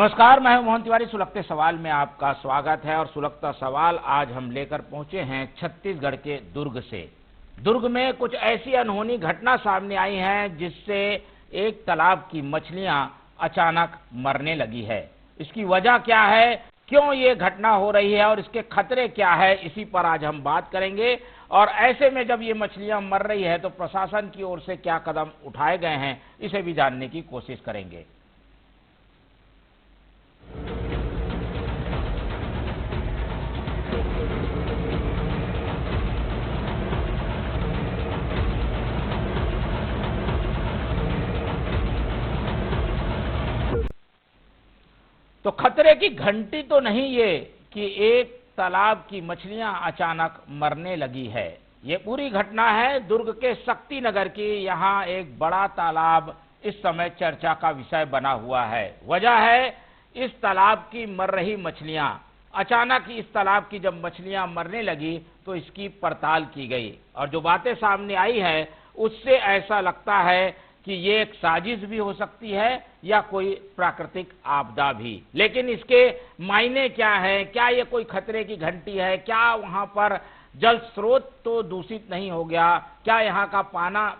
नमस्कार, मैं हूं मोहन तिवारी। सुलगते सवाल में आपका स्वागत है और सुलगता सवाल आज हम लेकर पहुंचे हैं छत्तीसगढ़ के दुर्ग से। दुर्ग में कुछ ऐसी अनहोनी घटना सामने आई है जिससे एक तालाब की मछलियां अचानक मरने लगी है। इसकी वजह क्या है, क्यों ये घटना हो रही है और इसके खतरे क्या है, इसी पर आज हम बात करेंगे। और ऐसे में जब ये मछलियां मर रही है तो प्रशासन की ओर से क्या कदम उठाए गए हैं, इसे भी जानने की कोशिश करेंगे। तो खतरे की घंटी तो नहीं ये कि एक तालाब की मछलियां अचानक मरने लगी है। ये पूरी घटना है दुर्ग के शक्ति नगर की। यहाँ एक बड़ा तालाब इस समय चर्चा का विषय बना हुआ है। वजह है इस तालाब की मर रही मछलियां। अचानक इस तालाब की जब मछलियां मरने लगी तो इसकी पड़ताल की गई और जो बातें सामने आई है उससे ऐसा लगता है कि ये एक साजिश भी हो सकती है या कोई प्राकृतिक आपदा भी। लेकिन इसके मायने क्या है, क्या ये कोई खतरे की घंटी है, क्या वहां पर जल स्रोत तो दूषित नहीं हो गया, क्या यहाँ का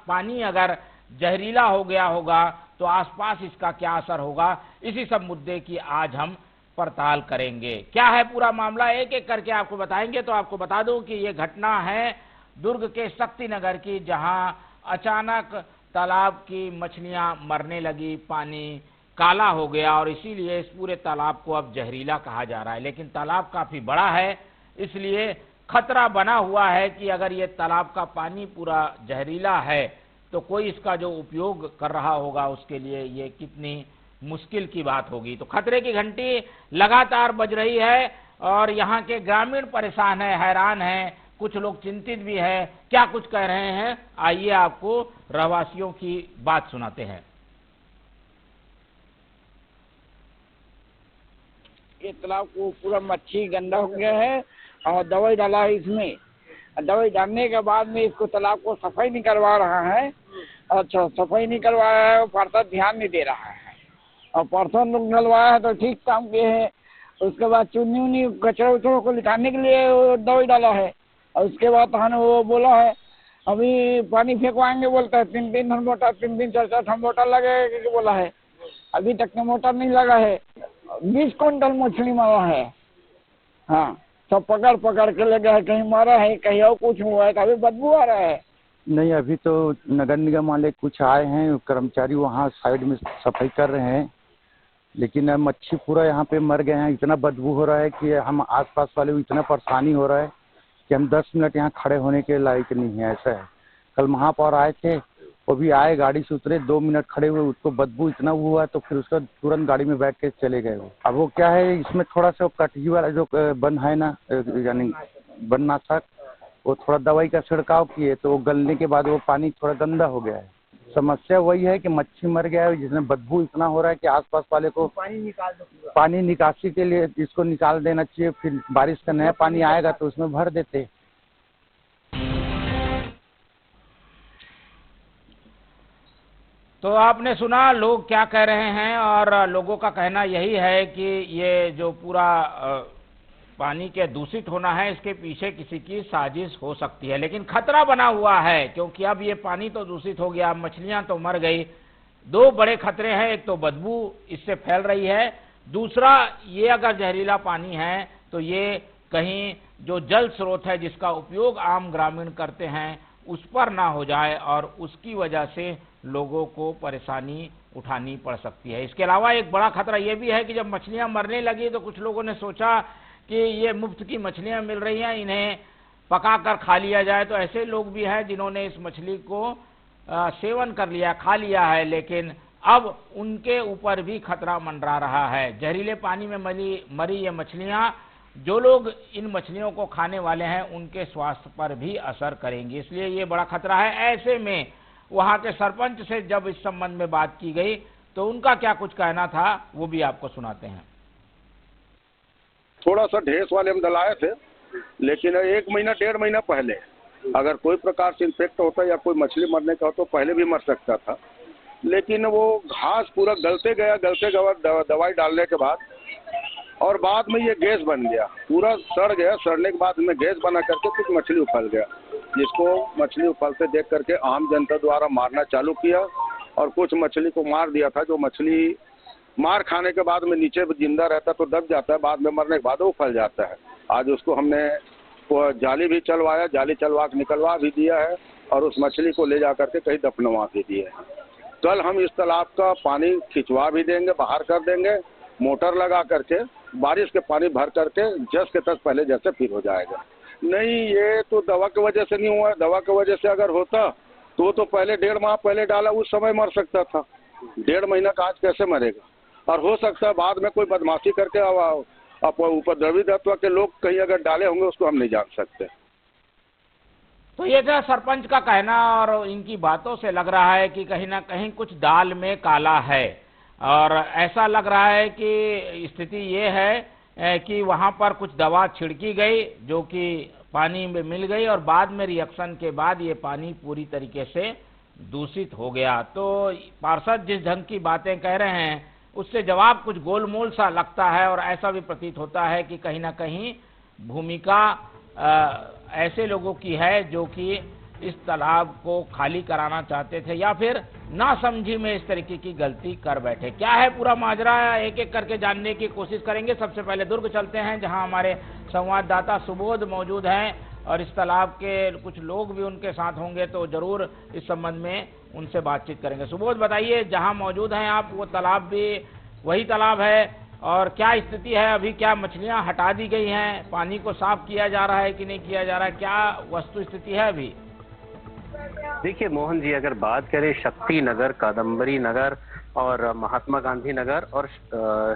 पानी अगर जहरीला हो गया होगा तो आसपास इसका क्या असर होगा, इसी सब मुद्दे की आज हम पड़ताल करेंगे। क्या है पूरा मामला, एक एक करके आपको बताएंगे। तो आपको बता दूं कि ये घटना है दुर्ग के शक्ति नगर की, जहां अचानक तालाब की मछलियां मरने लगी, पानी काला हो गया और इसीलिए इस पूरे तालाब को अब जहरीला कहा जा रहा है। लेकिन तालाब काफी बड़ा है, इसलिए खतरा बना हुआ है कि अगर ये तालाब का पानी पूरा जहरीला है तो कोई इसका जो उपयोग कर रहा होगा उसके लिए ये कितनी मुश्किल की बात होगी। तो खतरे की घंटी लगातार बज रही है और यहाँ के ग्रामीण परेशान है, हैरान हैं, कुछ लोग चिंतित भी है। क्या कुछ कह रहे हैं, आइए आपको रहवासियों की बात सुनाते हैं। ये तालाब को पूरा मच्छी गंदा हो गया है और दवाई डाला है इसमें। दवाई डालने के बाद में इसको तालाब को सफाई नहीं करवा रहा है। अच्छा, सफाई नहीं करवाया है, पार्षद ध्यान नहीं दे रहा है और पार्षद लोग डलवाया है तो ठीक काम किए हैं। उसके बाद चुन्नी उन्नी कचरा उचरा को लिटाने के लिए दवाई डाला है और उसके बाद हमने वो बोला है अभी पानी फेंकवाएंगे, बोलता है 3-3 मोटर 3-3 4-4 मोटर लगेगा बोला है। अभी तक मोटर नहीं लगा है। 20 क्विंटल मछली मारा है। हाँ, सब पकड़ पकड़ के ले गए, कहीं मारा है, कहीं और कुछ हुआ है, कभी बदबू आ रहा है। नहीं, अभी तो नगर निगम वाले कुछ आए हैं, कर्मचारी वहाँ साइड में सफाई कर रहे हैं, लेकिन मच्छी पूरा यहाँ पे मर गए हैं। इतना बदबू हो रहा है कि हम आसपास वाले को इतना परेशानी हो रहा है कि हम 10 मिनट यहाँ खड़े होने के लायक नहीं है। ऐसा है। कल महापौर आए थे, वो भी आए, गाड़ी से उतरे, 2 मिनट खड़े हुए, उसको बदबू इतना हुआ तो फिर उसका तुरंत गाड़ी में बैठ के चले गए वो। अब वो क्या है, इसमें थोड़ा सा कटही वाला जो बन है ना, यानी बननाशक, वो थोड़ा दवाई का छिड़काव किए तो वो गलने के बाद वो पानी थोड़ा गंदा हो गया है। समस्या वही है कि मच्छी मर गया है, जिसमें बदबू इतना हो रहा है कि आसपास वाले को पानी निकासी के लिए इसको निकाल देना चाहिए। फिर बारिश का नया पानी आएगा तो उसमें भर देते। तो आपने सुना लोग क्या कह रहे हैं और लोगों का कहना यही है कि ये जो पूरा पानी के दूषित होना है, इसके पीछे किसी की साजिश हो सकती है। लेकिन खतरा बना हुआ है क्योंकि अब ये पानी तो दूषित हो गया, मछलियां तो मर गई। 2 बड़े खतरे हैं, एक तो बदबू इससे फैल रही है, दूसरा ये अगर जहरीला पानी है तो ये कहीं जो जल स्रोत है जिसका उपयोग आम ग्रामीण करते हैं उस पर ना हो जाए और उसकी वजह से लोगों को परेशानी उठानी पड़ सकती है। इसके अलावा एक बड़ा खतरा ये भी है कि जब मछलियां मरने लगी तो कुछ लोगों ने सोचा कि ये मुफ्त की मछलियां मिल रही हैं, इन्हें पका कर खा लिया जाए। तो ऐसे लोग भी हैं जिन्होंने इस मछली को सेवन कर लिया, खा लिया है, लेकिन अब उनके ऊपर भी खतरा मंडरा रहा है। जहरीले पानी में मरी ये मछलियां, जो लोग इन मछलियों को खाने वाले हैं उनके स्वास्थ्य पर भी असर करेंगी, इसलिए ये बड़ा खतरा है। ऐसे में वहां के सरपंच से जब इस संबंध में बात की गई तो उनका क्या कुछ कहना था वो भी आपको सुनाते हैं। थोड़ा सा ढेस वाले हम डलाए थे, लेकिन 1 महीना 1.5 महीना पहले अगर कोई प्रकार से इन्फेक्ट होता या कोई मछली मरने का हो तो पहले भी मर सकता था। लेकिन वो घास पूरा गलते गया दवाई डालने के बाद, और बाद में ये गैस बन गया, पूरा सड़ गया। सड़ने के बाद में गैस बना करके कुछ मछली उफल गया, जिसको मछली उफलते देख करके आम जनता द्वारा मारना चालू किया और कुछ मछली को मार दिया था। जो मछली मार खाने के बाद में नीचे जिंदा रहता तो दब जाता है, बाद में मरने के बाद वो उफल जाता है। आज उसको हमने जाली भी चलवाया, जाली चलवा के निकलवा भी दिया है और उस मछली को ले जा करके कहीं दफनवा भी दिए है। कल हम इस तालाब का पानी खिंचवा भी देंगे, बाहर कर देंगे, मोटर लगा करके बारिश के पानी भर करके जस के तक पहले जैसे फिर हो जाएगा। नहीं, ये तो दवा की वजह से नहीं हुआ है। दवा की वजह से अगर होता तो पहले 1.5 माह पहले डाला, उस समय मर सकता था। 1.5 महीना का आज कैसे मरेगा? और हो सकता है बाद में कोई बदमाशी करके उपद्रवी तत्व के लोग कहीं अगर डाले होंगे, उसको हम नहीं जान सकते। तो ये था सरपंच का कहना, और इनकी बातों से लग रहा है कि कहीं ना कहीं कुछ दाल में काला है, और ऐसा लग रहा है कि स्थिति ये है कि वहां पर कुछ दवा छिड़की गई जो कि पानी में मिल गई, और बाद में रिएक्शन के बाद ये पानी पूरी तरीके से दूषित हो गया। तो पार्षद जिस ढंग की बातें कह रहे हैं उससे जवाब कुछ गोलमोल सा लगता है, और ऐसा भी प्रतीत होता है कि कहीं ना कहीं भूमिका ऐसे लोगों की है जो कि इस तालाब को खाली कराना चाहते थे, या फिर नासमझी में इस तरीके की गलती कर बैठे। क्या है पूरा माजरा, एक एक करके जानने की कोशिश करेंगे। सबसे पहले दुर्ग चलते हैं, जहां हमारे संवाददाता सुबोध मौजूद हैं, और इस तालाब के कुछ लोग भी उनके साथ होंगे, तो जरूर इस संबंध में उनसे बातचीत करेंगे। सुबोध, बताइए, जहां मौजूद हैं आप, वो तालाब भी वही तालाब है, और क्या स्थिति है अभी? क्या मछलियां हटा दी गई हैं? पानी को साफ किया जा रहा है कि नहीं किया जा रहा है? क्या वस्तु स्थिति है अभी? देखिए मोहन जी, अगर बात करें शक्ति नगर, कादम्बरी नगर और महात्मा गांधी नगर और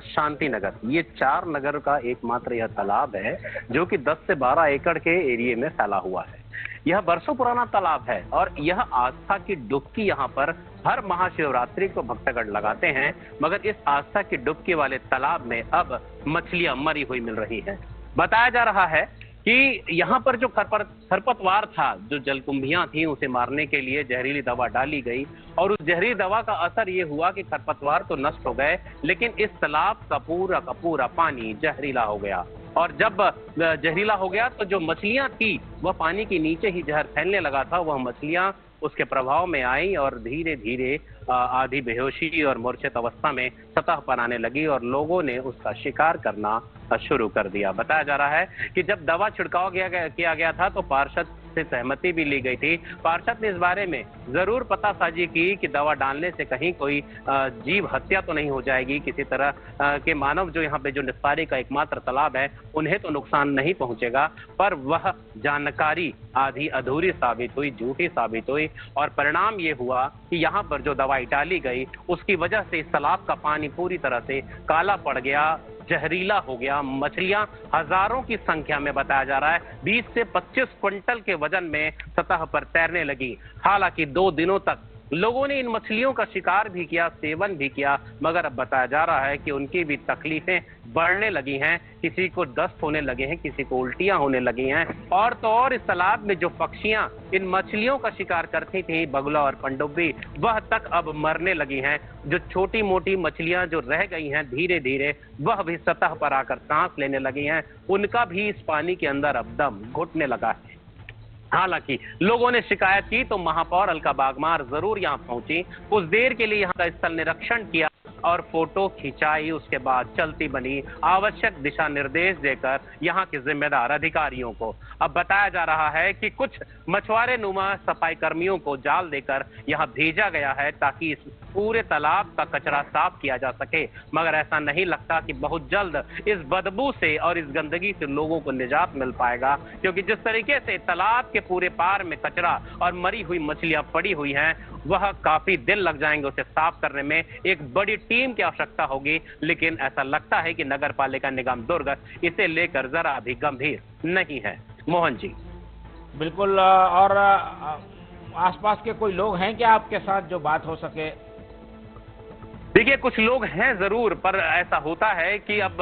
शांति नगर, ये 4 नगर का एकमात्र यह तालाब है जो कि 10 से 12 एकड़ के एरिया में फैला हुआ है। यह बरसों पुराना तालाब है और यह आस्था की डुबकी यहाँ पर हर महाशिवरात्रि को भक्तगण लगाते हैं, मगर इस आस्था की डुबकी वाले तालाब में अब मछलियां मरी हुई मिल रही है। बताया जा रहा है कि यहाँ पर जो खरपतवार था, जो जलकुंभियां थी, उसे मारने के लिए जहरीली दवा डाली गई, और उस जहरीली दवा का असर ये हुआ कि खरपतवार तो नष्ट हो गए, लेकिन इस तालाब का पूरा पानी जहरीला हो गया। और जब जहरीला हो गया तो जो मछलियां थी वह पानी के नीचे ही जहर फैलने लगा था, वह मछलियां उसके प्रभाव में आई और धीरे धीरे आधी बेहोशी और मूर्छित अवस्था में सतह पर आने लगी, और लोगों ने उसका शिकार करना शुरू कर दिया। बताया जा रहा है कि जब दवा छिड़काव किया गया था तो पार्षद से सहमति भी ली गई थी। पार्षद ने इस बारे में जरूर पतासाजी की कि दवा डालने से कहीं कोई जीव हत्या तो नहीं हो जाएगी, किसी तरह के मानव जो यहाँ पे जो निस्तारी का एकमात्र तालाब है उन्हें तो नुकसान नहीं पहुंचेगा, पर वह जानकारी आधी अधूरी साबित हुई, झूठी साबित हुई, और परिणाम ये हुआ कि यहाँ पर जो दवाई डाली गई उसकी वजह से इस तालाब का पानी पूरी तरह से काला पड़ गया, जहरीला हो गया। मछलियां हजारों की संख्या में, बताया जा रहा है 20 से 25 क्विंटल के वजन में सतह पर तैरने लगी। हालांकि 2 दिनों तक लोगों ने इन मछलियों का शिकार भी किया, सेवन भी किया, मगर अब बताया जा रहा है कि उनकी भी तकलीफें बढ़ने लगी हैं। किसी को दस्त होने लगे हैं, किसी को उल्टियां होने लगी हैं, और तो और इस तालाब में जो पक्षियां इन मछलियों का शिकार करती थी, बगुला और पनडुब्बी, वह तक अब मरने लगी हैं। जो छोटी मोटी मछलियां जो रह गई हैं धीरे धीरे वह भी सतह पर आकर सांस लेने लगी हैं, उनका भी इस पानी के अंदर अब दम घुटने लगा है। हालांकि लोगों ने शिकायत की तो महापौर अलका बागमार जरूर यहां पहुंची, कुछ देर के लिए यहां का स्थल निरीक्षण किया और फोटो खिंचाई, उसके बाद चलती बनी, आवश्यक दिशा निर्देश देकर यहां के जिम्मेदार अधिकारियों को। अब बताया जा रहा है कि कुछ मछुआरे नुमा सफाई कर्मियों को जाल देकर यहां भेजा गया है ताकि इस पूरे तालाब का कचरा साफ किया जा सके, मगर ऐसा नहीं लगता कि बहुत जल्द इस बदबू से और इस गंदगी से लोगों को निजात मिल पाएगा, क्योंकि जिस तरीके से तालाब के पूरे पार में कचरा और मरी हुई मछलियां पड़ी हुई हैं, वह काफी दिन लग जाएंगे उसे साफ करने में, एक बड़ी टीम की आवश्यकता होगी। लेकिन ऐसा लगता है कि नगर पालिका निगम दुर्ग इसे लेकर जरा भी गंभीर नहीं है। मोहन जी। बिल्कुल, और आसपास के कोई लोग हैं क्या आपके साथ जो बात हो सके? देखिए कुछ लोग हैं जरूर, पर ऐसा होता है कि अब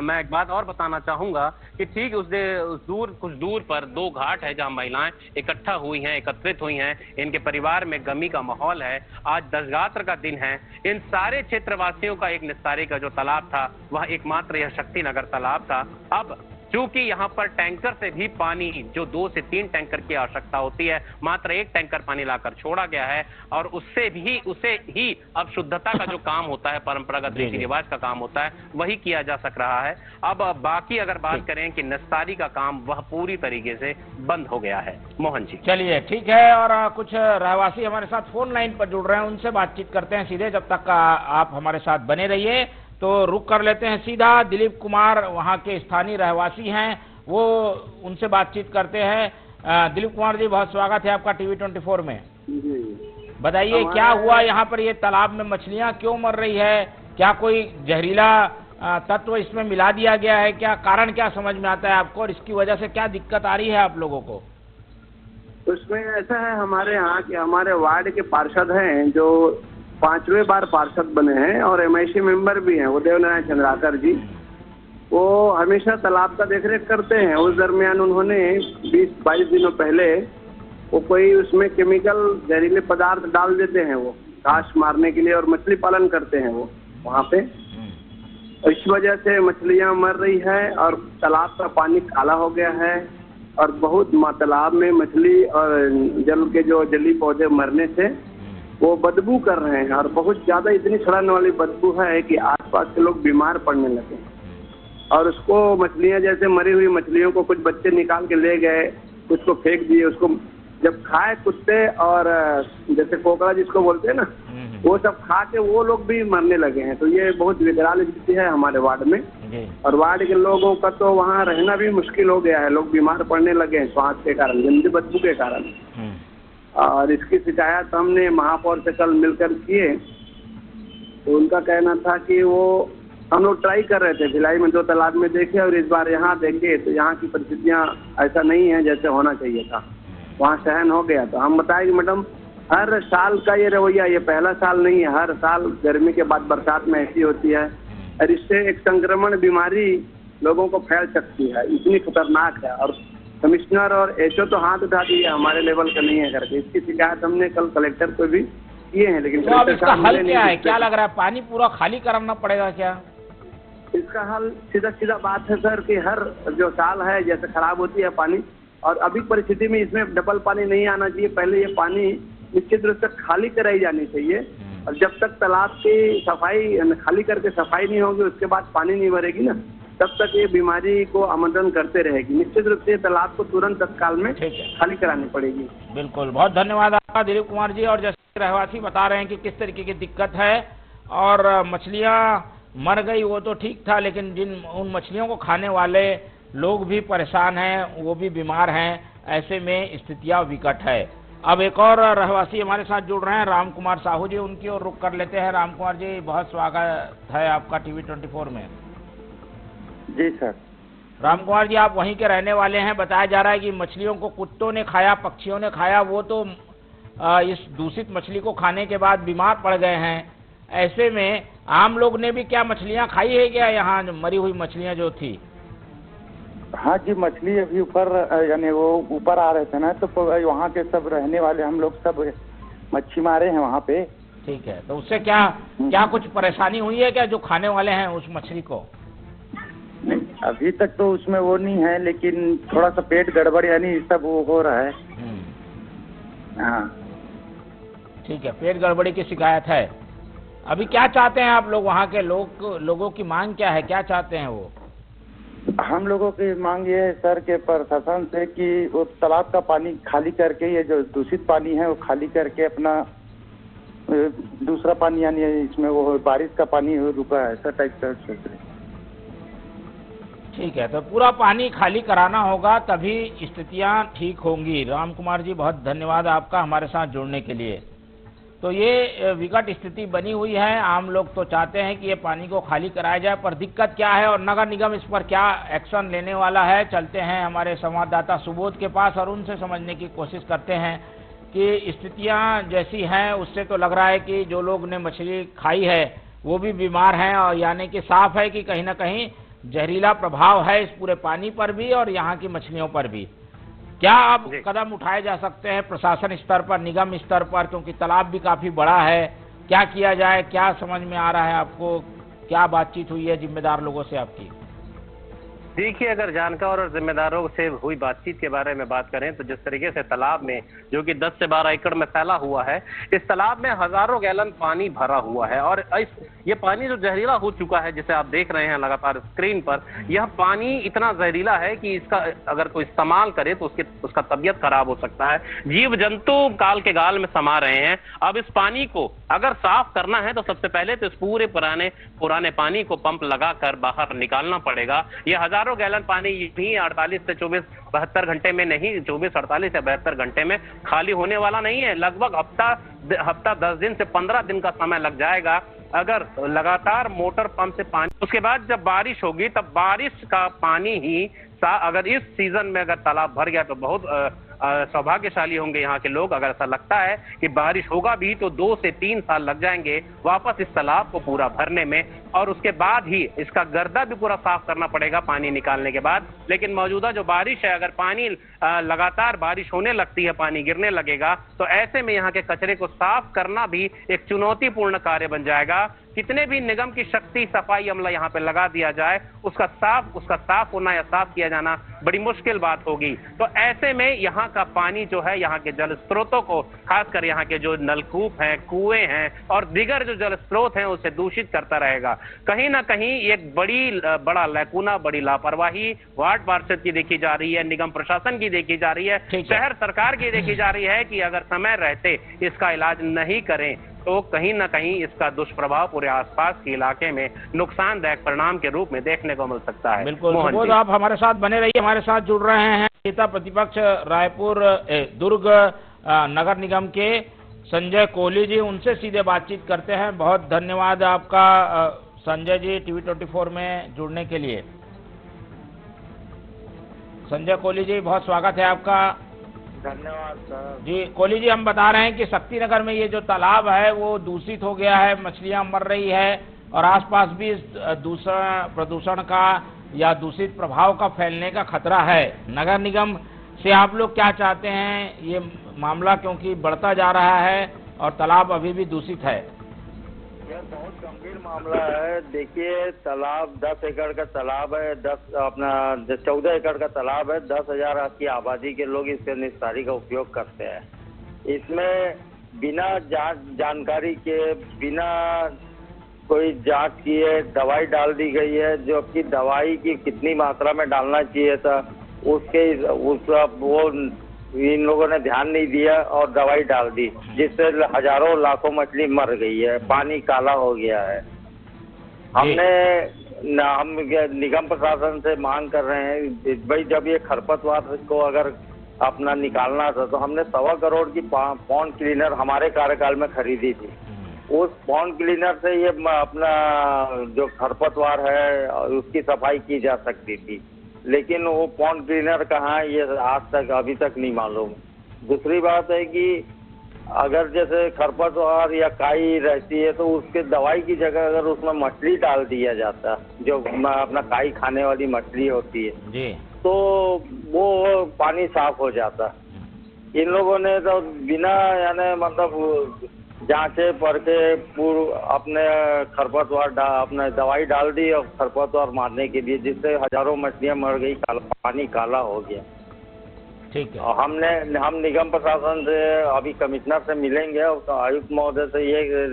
मैं एक बात और बताना चाहूंगा कि ठीक कुछ दूर पर दो घाट है जहां महिलाएं इकट्ठा हुई हैं, एकत्रित हुई हैं। इनके परिवार में गमी का माहौल है। आज दशगात्र का दिन है। इन सारे क्षेत्रवासियों का एक निस्तारी का जो तालाब था वह एकमात्र यह शक्ति नगर तालाब था। अब चूंकि यहाँ पर टैंकर से भी पानी, जो 2 से 3 टैंकर की आवश्यकता होती है, मात्र 1 टैंकर पानी लाकर छोड़ा गया है और उसे ही अब शुद्धता का जो काम होता है, परंपरागत रीति रिवाज का काम होता है, वही किया जा सक रहा है। अब बाकी अगर बात करें कि निस्तारी का काम, वह पूरी तरीके से बंद हो गया है। मोहन जी चलिए ठीक है, और कुछ रहवासी हमारे साथ फोन लाइन पर जुड़ रहे हैं, उनसे बातचीत करते हैं सीधे। जब तक आप हमारे साथ बने रहिए तो रुक कर लेते हैं सीधा। दिलीप कुमार वहाँ के स्थानीय रहवासी हैं, वो उनसे बातचीत करते हैं। दिलीप कुमार जी, बहुत स्वागत है आपका टीवी 24 में। बताइए क्या हुआ यहाँ पर, ये तालाब में मछलियाँ क्यों मर रही है? क्या कोई जहरीला तत्व इसमें मिला दिया गया है? क्या कारण क्या समझ में आता है आपको, और इसकी वजह से क्या दिक्कत आ रही है आप लोगों को? उसमें ऐसा है, हमारे यहाँ के हमारे वार्ड के पार्षद हैं जो 5वें बार पार्षद बने हैं और MIC मेंबर भी हैं, वो देवनारायण चंद्राकर जी। वो हमेशा तालाब का देखरेख करते हैं। उस दरमियान उन्होंने 20-22 दिनों पहले वो कोई उसमें केमिकल जहरीले पदार्थ डाल देते हैं, वो घास मारने के लिए, और मछली पालन करते हैं वो वहाँ पे। इस वजह से मछलियाँ मर रही है और तालाब का पानी काला हो गया है और बहुत तालाब में मछली और जल के जो जली पौधे मरने से वो बदबू कर रहे हैं, और बहुत ज़्यादा इतनी सड़ने वाली बदबू है कि आसपास के लोग बीमार पड़ने लगे। और उसको मछलियाँ, जैसे मरी हुई मछलियों को कुछ बच्चे निकाल के ले गए, कुछ को फेंक दिए, उसको जब खाए कुत्ते और जैसे कोकड़ा जिसको बोलते हैं ना, वो सब खा के वो लोग भी मरने लगे हैं। तो ये बहुत विकराल स्थिति है हमारे वार्ड में, और वार्ड के लोगों का तो वहाँ रहना भी मुश्किल हो गया है। लोग बीमार पड़ने लगे हैं श्वास के कारण, गंदी बदबू के कारण। और इसकी शिकायत हमने महापौर से कल मिलकर किए, तो उनका कहना था कि वो हम लोग ट्राई कर रहे थे, भिलाई में 2 तालाब में देखे और इस बार यहाँ देखे, तो यहाँ की परिस्थितियाँ ऐसा नहीं है जैसे होना चाहिए था, वहाँ सहन हो गया। तो हम बताएं कि मैडम, हर साल का ये रवैया, ये पहला साल नहीं है, हर साल गर्मी के बाद बरसात में ऐसी होती है, और इससे एक संक्रमण बीमारी लोगों को फैल सकती है, इतनी खतरनाक है। और कमिश्नर और HO तो हाथ उठा दिए, हमारे लेवल का नहीं है करके। इसकी शिकायत हमने कल कलेक्टर को भी किए हैं, लेकिन तो अब इसका हल क्या है? क्या लग रहा है, पानी पूरा खाली कराना पड़ेगा क्या? इसका हल सीधा बात है सर कि हर जो साल है जैसे खराब होती है पानी, और अभी परिस्थिति में इसमें डबल पानी नहीं आना चाहिए। पहले ये पानी निश्चित रूप से खाली कराई जानी चाहिए, और जब तक तालाब की सफाई खाली करके सफाई नहीं होगी, उसके बाद पानी नहीं भरेगी ना, तब तक ये बीमारी को आमंत्रण करते रहेगी। निश्चित रूप से तालाब को तुरंत तत्काल में खाली करानी पड़ेगी। बिल्कुल, बहुत धन्यवाद आपका दिलीप कुमार जी। और जैसे रहवासी बता रहे हैं कि किस तरीके की दिक्कत है, और मछलियाँ मर गई वो तो ठीक था, लेकिन उन मछलियों को खाने वाले लोग भी परेशान हैं, वो भी बीमार हैं। ऐसे में स्थितियाँ विकट है। अब एक और रहवासी हमारे साथ जुड़ रहे हैं, राम कुमार साहू जी, उनकी ओर रुख कर लेते हैं। राम कुमार जी, बहुत स्वागत है आपका टीवी 24 में। जी सर। राम कुमार जी, आप वहीं के रहने वाले हैं। बताया जा रहा है कि मछलियों को कुत्तों ने खाया, पक्षियों ने खाया, वो तो इस दूषित मछली को खाने के बाद बीमार पड़ गए हैं। ऐसे में आम लोग ने भी क्या मछलियां खाई है क्या, यहाँ मरी हुई मछलियां जो थी? हाँ जी, मछली अभी ऊपर, यानी वो ऊपर आ रहे थे ना, तो वहाँ के सब रहने वाले हम लोग सब मच्छी मारे हैं वहाँ पे। ठीक है, तो उससे क्या कुछ परेशानी हुई है क्या, जो खाने वाले हैं उस मछली को? नहीं, अभी तक तो उसमें वो नहीं है, लेकिन थोड़ा सा पेट गड़बड़ यानी सब वो हो रहा है। हाँ ठीक है, पेट गड़बड़ी की शिकायत है। अभी क्या चाहते हैं आप लोग, वहाँ के लोगों की मांग क्या है, क्या चाहते हैं वो? हम लोगों की मांग ये है सर के प्रशासन से कि वो तालाब का पानी खाली करके, ये जो दूषित पानी है वो खाली करके अपना दूसरा पानी, यानी इसमें वो बारिश का पानी रुका है, ऐसा टाइप का सोच रहे। ठीक है, तो पूरा पानी खाली कराना होगा, तभी स्थितियां ठीक होंगी। राम कुमार जी, बहुत धन्यवाद आपका हमारे साथ जुड़ने के लिए। तो ये विकट स्थिति बनी हुई है। आम लोग तो चाहते हैं कि ये पानी को खाली कराया जाए, पर दिक्कत क्या है और नगर निगम इस पर क्या एक्शन लेने वाला है, चलते हैं हमारे संवाददाता सुबोध के पास और उनसे समझने की कोशिश करते हैं कि स्थितियां जैसी हैं उससे तो लग रहा है कि जो लोग ने मछली खाई है वो भी बीमार हैं, और यानी कि साफ है कि कहीं ना कहीं जहरीला प्रभाव है इस पूरे पानी पर भी और यहाँ की मछलियों पर भी। क्या अब कदम उठाए जा सकते हैं प्रशासन स्तर पर, निगम स्तर पर, क्योंकि तालाब भी काफी बड़ा है, क्या किया जाए, क्या समझ में आ रहा है आपको, क्या बातचीत हुई है जिम्मेदार लोगों से आपकी? देखिए, अगर जानकार और जिम्मेदारों से हुई बातचीत के बारे में बात करें तो जिस तरीके से तालाब में, जो कि 10 से 12 एकड़ में फैला हुआ है, इस तालाब में हजारों गैलन पानी भरा हुआ है और ये पानी जो जहरीला हो चुका है, जिसे आप देख रहे हैं लगातार स्क्रीन पर, यह पानी इतना जहरीला है कि इसका अगर कोई इस्तेमाल करे तो उसका तबीयत खराब हो सकता है। जीव जंतु काल के गाल में समा रहे हैं। अब इस पानी को अगर साफ करना है तो सबसे पहले तो इस पूरे पुराने पानी को पंप लगाकर बाहर निकालना पड़ेगा। यह हजारों गैलन पानी भी 48 से 72 घंटे में नहीं, 24-48 या 72 घंटे में खाली होने वाला नहीं है। लगभग हफ्ता 10 दिन से 15 दिन का समय लग जाएगा अगर लगातार मोटर पंप से पानी। उसके बाद जब बारिश होगी तब बारिश का पानी ही अगर इस सीजन में अगर तालाब भर गया तो बहुत सौभाग्यशाली होंगे यहाँ के लोग। अगर ऐसा लगता है कि बारिश होगा भी तो 2 से 3 साल लग जाएंगे वापस इस तालाब को पूरा भरने में, और उसके बाद ही इसका गर्दा भी पूरा साफ करना पड़ेगा पानी निकालने के बाद। लेकिन मौजूदा जो बारिश है, अगर पानी लगातार बारिश होने लगती है, पानी गिरने लगेगा, तो ऐसे में यहाँ के कचरे को साफ करना भी एक चुनौतीपूर्ण कार्य बन जाएगा। कितने भी निगम की शक्ति सफाई अमला यहाँ पे लगा दिया जाए, उसका साफ होना या साफ किया जाना बड़ी मुश्किल बात होगी। तो ऐसे में यहाँ का पानी जो है, यहाँ के जल स्रोतों को, खासकर यहाँ के जो नलकूप हैं, कुएं हैं और दीगर जो जल स्रोत हैं, उसे दूषित करता रहेगा। कहीं ना कहीं एक बड़ा लैकुना, बड़ी लापरवाही वार्ड पार्षद की देखी जा रही है, निगम प्रशासन की देखी जा रही है, शहर सरकार की देखी जा रही है कि अगर समय रहते इसका इलाज नहीं करें तो कहीं ना कहीं इसका दुष्प्रभाव पूरे आसपास के इलाके में नुकसानदायक परिणाम के रूप में देखने को मिल सकता है। बिल्कुल, सुबोध आप हमारे साथ बने रहिए। हमारे साथ जुड़ रहे हैं नेता प्रतिपक्ष दुर्ग नगर निगम के संजय कोहली जी, उनसे सीधे बातचीत करते हैं। बहुत धन्यवाद आपका संजय जी टीवी 24 में जुड़ने के लिए। संजय कोहली जी, बहुत स्वागत है आपका। धन्यवाद सर जी। कोहली जी, हम बता रहे हैं कि शक्तिनगर में ये जो तालाब है वो दूषित हो गया है, मछलियां मर रही है और आसपास भी प्रदूषण का या दूषित प्रभाव का फैलने का खतरा है। नगर निगम से आप लोग क्या चाहते हैं? ये मामला क्योंकि बढ़ता जा रहा है और तालाब अभी भी दूषित है। यह बहुत गंभीर मामला है। देखिए, तालाब 10 एकड़ का तालाब है, 14 एकड़ का तालाब है। 10,000 की आबादी के लोग इसके निस्तारी का उपयोग करते हैं। इसमें बिना जानकारी के, बिना कोई जांच किए दवाई डाल दी गई है, जो कि दवाई की कितनी मात्रा में डालना चाहिए था वो इन लोगों ने ध्यान नहीं दिया और दवाई डाल दी, जिससे हजारों लाखों मछली मर गई है, पानी काला हो गया है। हम निगम प्रशासन से मांग कर रहे हैं, भाई जब ये खरपतवार को अगर अपना निकालना था तो हमने 1.25 करोड़ की पॉन्ड क्लीनर हमारे कार्यकाल में खरीदी थी। उस पॉन्ड क्लीनर से ये अपना जो खरपतवार है उसकी सफाई की जा सकती थी, लेकिन वो पॉन्ड क्लीनर कहाँ है ये आज तक अभी तक नहीं मालूम। दूसरी बात है कि अगर जैसे खरपतवार या काई रहती है तो उसके दवाई की जगह अगर उसमें मछली डाल दिया जाता, जो अपना काई खाने वाली मछली होती है जी, तो वो पानी साफ हो जाता। इन लोगों ने तो बिना यानी मतलब जांचे परखे अपने खरपतवार अपने दवाई डाल दी और खरपतवार मारने के लिए, जिससे हजारों मछलियां मर गई, पानी काला हो गया। ठीक है। और हम निगम प्रशासन से अभी कमिश्नर से मिलेंगे और आयुक्त महोदय से ये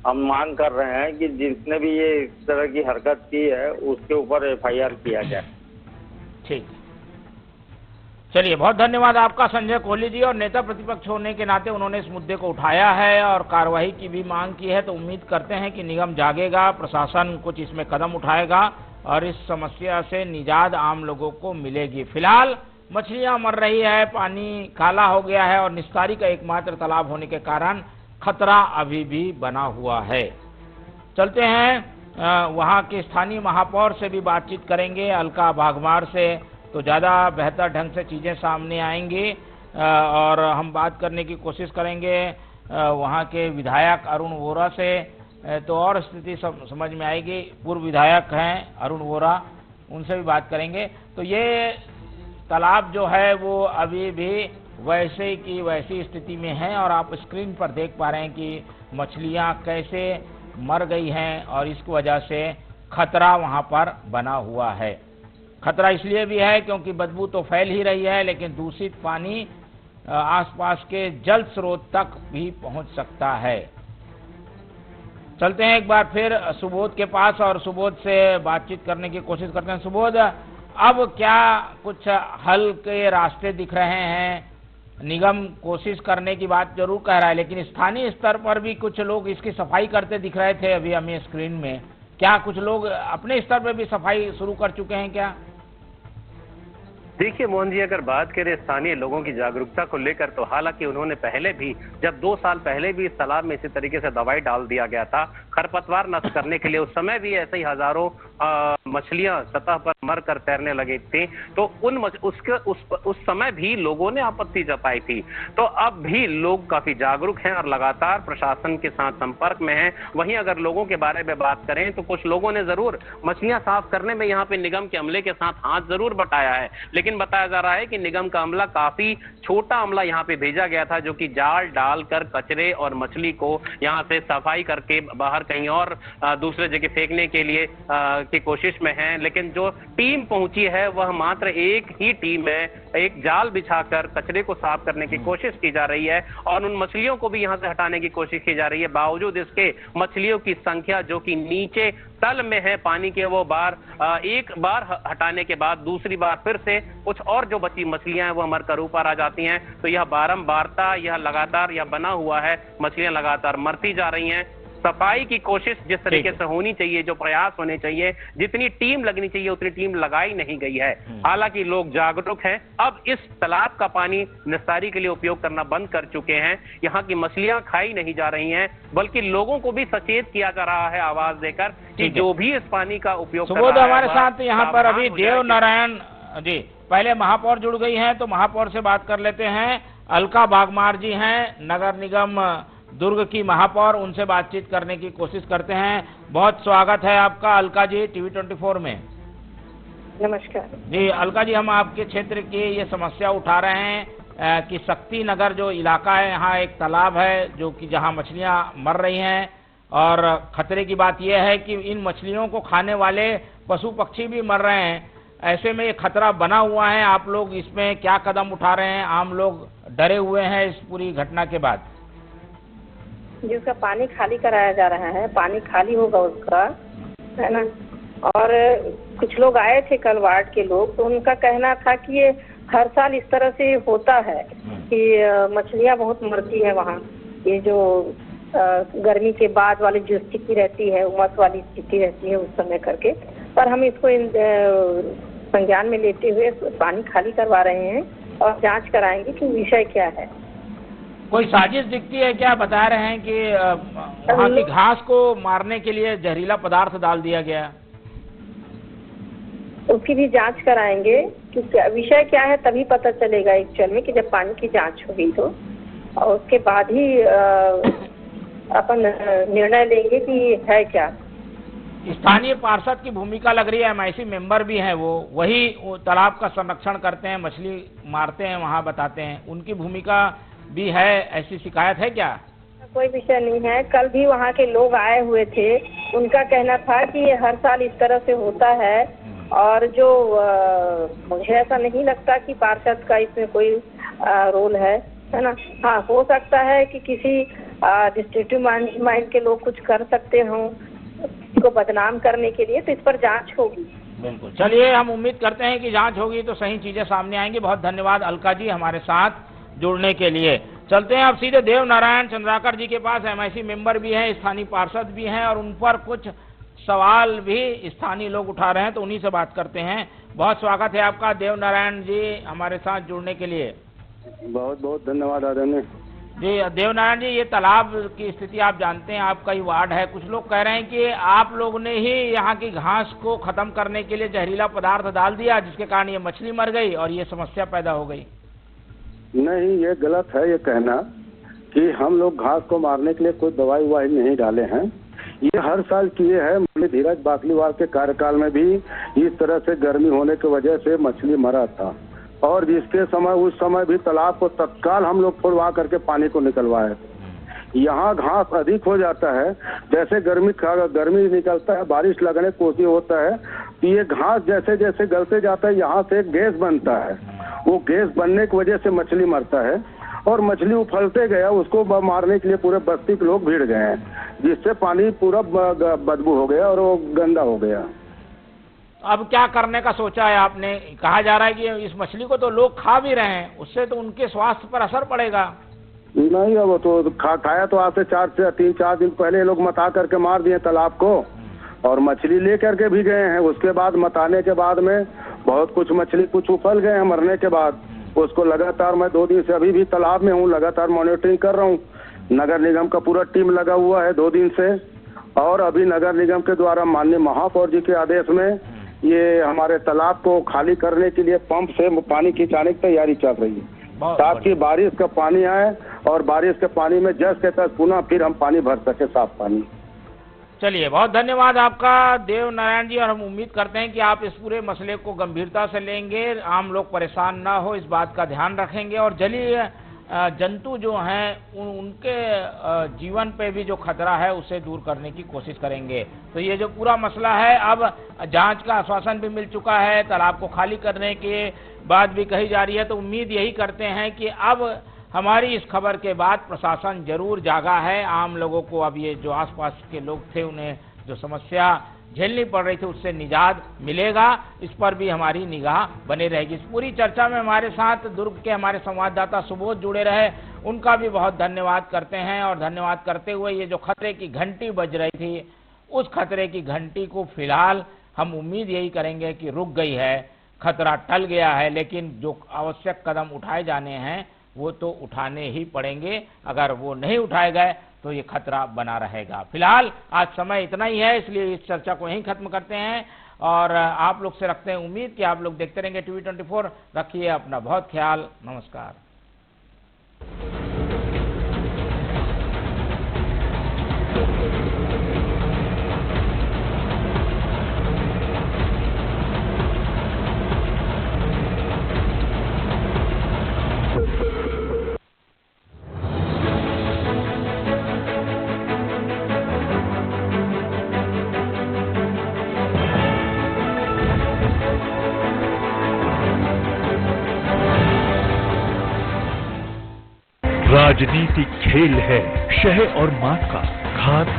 हम मांग कर रहे हैं कि जिसने भी ये इस तरह की हरकत की है उसके ऊपर FIR किया जाए। ठीक, चलिए, बहुत धन्यवाद आपका संजय कोहली जी। और नेता प्रतिपक्ष होने के नाते उन्होंने इस मुद्दे को उठाया है और कार्रवाई की भी मांग की है, तो उम्मीद करते हैं कि निगम जागेगा, प्रशासन कुछ इसमें कदम उठाएगा और इस समस्या से निजात आम लोगों को मिलेगी। फिलहाल मछलियां मर रही है, पानी काला हो गया है और निस्तारी का एकमात्र तालाब होने के कारण खतरा अभी भी बना हुआ है। चलते हैं वहां के स्थानीय महापौर से भी बातचीत करेंगे, अलका भागमार से, तो ज़्यादा बेहतर ढंग से चीज़ें सामने आएंगी। और हम बात करने की कोशिश करेंगे वहाँ के विधायक अरुण वोरा से, तो और स्थिति समझ में आएगी। पूर्व विधायक हैं अरुण वोरा, उनसे भी बात करेंगे। तो ये तालाब जो है वो अभी भी वैसे की वैसी स्थिति में है और आप स्क्रीन पर देख पा रहे हैं कि मछलियां कैसे मर गई हैं और इसकी वजह से खतरा वहां पर बना हुआ है। खतरा इसलिए भी है क्योंकि बदबू तो फैल ही रही है, लेकिन दूषित पानी आसपास के जल स्रोत तक भी पहुंच सकता है। चलते हैं एक बार फिर सुबोध के पास और सुबोध से बातचीत करने की कोशिश करते हैं। सुबोध, अब क्या कुछ हल के रास्ते दिख रहे हैं? निगम कोशिश करने की बात जरूर कह रहा है, लेकिन स्थानीय स्तर पर भी कुछ लोग इसकी सफाई करते दिख रहे थे अभी हमें स्क्रीन में। क्या कुछ लोग अपने स्तर पर भी सफाई शुरू कर चुके हैं क्या? देखिए मोहन जी, अगर बात करें स्थानीय लोगों की जागरूकता को लेकर, तो हालांकि उन्होंने पहले भी, जब 2 साल पहले भी इस तालाब में इसी तरीके से दवाई डाल दिया गया था खरपतवार नष्ट करने के लिए, उस समय भी ऐसे ही हजारों मछलियां सतह पर मर कर तैरने लगी थी। तो उस समय भी लोगों ने आपत्ति जताई थी। तो अब भी लोग काफी जागरूक हैं और लगातार प्रशासन के साथ संपर्क में हैं। वहीं अगर लोगों के बारे में बात करें तो कुछ लोगों ने जरूर मछलियां साफ करने में यहाँ पे निगम के अमले के साथ हाथ जरूर बटाया है, लेकिन बताया जा रहा है कि निगम का अमला, काफी छोटा अमला यहाँ पे भेजा गया था, जो कि जाल डालकर कचरे और मछली को यहाँ से सफाई करके बाहर कहीं और दूसरे जगह फेंकने के लिए की कोशिश में है। लेकिन जो टीम पहुंची है वह मात्र एक ही टीम है। एक जाल बिछाकर कचरे को साफ करने की कोशिश की जा रही है और उन मछलियों को भी यहाँ से हटाने की कोशिश की जा रही है। बावजूद इसके मछलियों की संख्या जो कि नीचे तल में है पानी के, वो एक बार हटाने के बाद दूसरी बार फिर से कुछ और जो बची मछलियां हैं वो मरकर ऊपर आ जाती हैं। तो यह बारंबारता, यह लगातार यह बना हुआ है, मछलियां लगातार मरती जा रही हैं। सफाई की कोशिश जिस तरीके से होनी चाहिए, जो प्रयास होने चाहिए, जितनी टीम लगनी चाहिए उतनी टीम लगाई नहीं गई है। हालांकि लोग जागरूक हैं, अब इस तालाब का पानी निस्तारी के लिए उपयोग करना बंद कर चुके हैं। यहाँ की मछलियां खाई नहीं जा रही हैं, बल्कि लोगों को भी सचेत किया जा रहा है आवाज देकर कि जो भी इस पानी का उपयोग कर रहा है। हमारे साथ यहाँ पर अभी देव नारायण जी, पहले महापौर जुड़ गई हैं, तो महापौर से बात कर लेते हैं। अलका बागमार जी हैं, नगर निगम दुर्ग की महापौर, उनसे बातचीत करने की कोशिश करते हैं। बहुत स्वागत है आपका अलका जी टीवी 24 में। नमस्कार जी अलका जी, हम आपके क्षेत्र की ये समस्या उठा रहे हैं कि शक्ति नगर जो इलाका है, यहाँ एक तालाब है जो कि जहाँ मछलियाँ मर रही हैं और खतरे की बात यह है कि इन मछलियों को खाने वाले पशु पक्षी भी मर रहे हैं। ऐसे में ये खतरा बना हुआ है, आप लोग इसमें क्या कदम उठा रहे हैं? आम लोग डरे हुए हैं इस पूरी घटना के बाद। जिसका पानी खाली कराया जा रहा है, पानी खाली होगा उसका, है ना। और कुछ लोग आए थे कल वार्ड के लोग, तो उनका कहना था कि ये हर साल इस तरह से होता है कि मछलियां बहुत मरती है वहाँ। ये जो गर्मी के बाद वाली जो स्थिति रहती है, उमस वाली स्थिति रहती है उस समय करके, पर हम इसको संज्ञान में लेते हुए पानी खाली करवा रहे हैं और जांच कराएंगे कि विषय क्या है। कोई साजिश दिखती है क्या? बता रहे हैं कि वहाँ की घास को मारने के लिए जहरीला पदार्थ डाल दिया गया। उसकी भी जांच कराएंगे कि विषय क्या है, तभी पता चलेगा एक्चुअल में कि जब पानी की जांच होगी तो, और उसके बाद ही अपन निर्णय लेंगे कि है क्या। स्थानीय पार्षद की भूमिका लग रही है, एमआईसी मेंबर भी हैं, वो वही तालाब का संरक्षण करते हैं, मछली मारते हैं, वहाँ बताते हैं, उनकी भूमिका भी है। ऐसी शिकायत है क्या? कोई विषय नहीं है। कल भी वहाँ के लोग आए हुए थे, उनका कहना था कि ये हर साल इस तरह से होता है और जो मुझे ऐसा नहीं लगता कि पार्षद का इसमें कोई रोल है ना। हाँ, हो सकता है कि किसी डिस्ट्रिक्टिव माइंड के लोग कुछ कर सकते हों को बदनाम करने के लिए, तो इस पर जांच होगी। बिल्कुल, चलिए हम उम्मीद करते हैं कि जांच होगी तो सही चीजें सामने आएंगी। बहुत धन्यवाद अलका जी हमारे साथ जुड़ने के लिए। चलते हैं अब सीधे देव नारायण चंद्राकर जी के पास, एमआईसी मेंबर भी हैं, स्थानीय पार्षद भी हैं और उन पर कुछ सवाल भी स्थानीय लोग उठा रहे हैं, तो उन्हीं से बात करते हैं। बहुत स्वागत है आपका देव नारायण जी हमारे साथ जुड़ने के लिए। बहुत बहुत धन्यवाद आदरणीय जी। देव नारायण जी, ये तालाब की स्थिति आप जानते हैं, आपका ही वार्ड है। कुछ लोग कह रहे हैं कि आप लोगों ने ही यहाँ की घास को खत्म करने के लिए जहरीला पदार्थ डाल दिया, जिसके कारण ये मछली मर गई और ये समस्या पैदा हो गई। नहीं, ये गलत है ये कहना कि हम लोग घास को मारने के लिए कोई दवाई वाई नहीं डाले हैं। ये हर साल किए हैं। धीरज बाकलीवाल के कार्यकाल में भी इस तरह से गर्मी होने की वजह से मछली मरा था, और जिसके समय उस समय भी तालाब को तत्काल हम लोग फोड़वा करके पानी को निकलवाए। यहाँ घास अधिक हो जाता है, जैसे गर्मी निकलता है, बारिश लगने कोशिश होता है, तो ये घास जैसे जैसे गलते जाता है यहाँ से गैस बनता है। वो गैस बनने की वजह से मछली मरता है, और मछली उफलते गया, उसको मारने के लिए पूरे बस्ती के लोग भीड़ गए हैं, जिससे पानी पूरा बदबू हो गया और वो गंदा हो गया। अब क्या करने का सोचा है आपने? कहा जा रहा है कि इस मछली को तो लोग खा भी रहे हैं, उससे तो उनके स्वास्थ्य पर असर पड़ेगा। नहीं, अब तो खाया तो आज से 3-4 दिन पहले लोग मता करके मार दिए तालाब को, और मछली ले करके भी गए हैं। उसके बाद मताने के बाद में बहुत कुछ मछली कुछ उफल गए हैं मरने के बाद। उसको लगातार मैं 2 दिन से अभी भी तालाब में हूँ, लगातार मॉनिटरिंग कर रहा हूँ। नगर निगम का पूरा टीम लगा हुआ है 2 दिन से, और अभी नगर निगम के द्वारा माननीय महापौर जी के आदेश में ये हमारे तालाब को खाली करने के लिए पंप से पानी खिंचाने की तैयारी चल रही है, ताकि बारिश का पानी आए और बारिश के पानी में जस के तस पुनः फिर हम पानी भर सके, साफ पानी। चलिए, बहुत धन्यवाद आपका देव नारायण जी, और हम उम्मीद करते हैं कि आप इस पूरे मसले को गंभीरता से लेंगे, आम लोग परेशान ना हो इस बात का ध्यान रखेंगे, और जलीय जंतु जो हैं उनके जीवन पे भी जो खतरा है उसे दूर करने की कोशिश करेंगे। तो ये जो पूरा मसला है, अब जांच का आश्वासन भी मिल चुका है, तालाब को खाली करने के बात भी कही जा रही है। तो उम्मीद यही करते हैं कि अब हमारी इस खबर के बाद प्रशासन जरूर जागा है, आम लोगों को अब ये जो आसपास के लोग थे उन्हें जो समस्या झेलनी पड़ रही थी उससे निजात मिलेगा, इस पर भी हमारी निगाह बनी रहेगी। इस पूरी चर्चा में हमारे साथ दुर्ग के हमारे संवाददाता सुबोध जुड़े रहे, उनका भी बहुत धन्यवाद करते हैं। और धन्यवाद करते हुए ये जो खतरे की घंटी बज रही थी, उस खतरे की घंटी को फिलहाल हम उम्मीद यही करेंगे कि रुक गई है, खतरा टल गया है, लेकिन जो आवश्यक कदम उठाए जाने हैं वो तो उठाने ही पड़ेंगे। अगर वो नहीं उठाए गए तो ये खतरा बना रहेगा। फिलहाल आज समय इतना ही है, इसलिए इस चर्चा को यहीं खत्म करते हैं, और आप लोग से रखते हैं उम्मीद कि आप लोग देखते रहेंगे टीवी 24। रखिए अपना बहुत ख्याल। नमस्कार। राजनीति खेल है शह और मात का, घात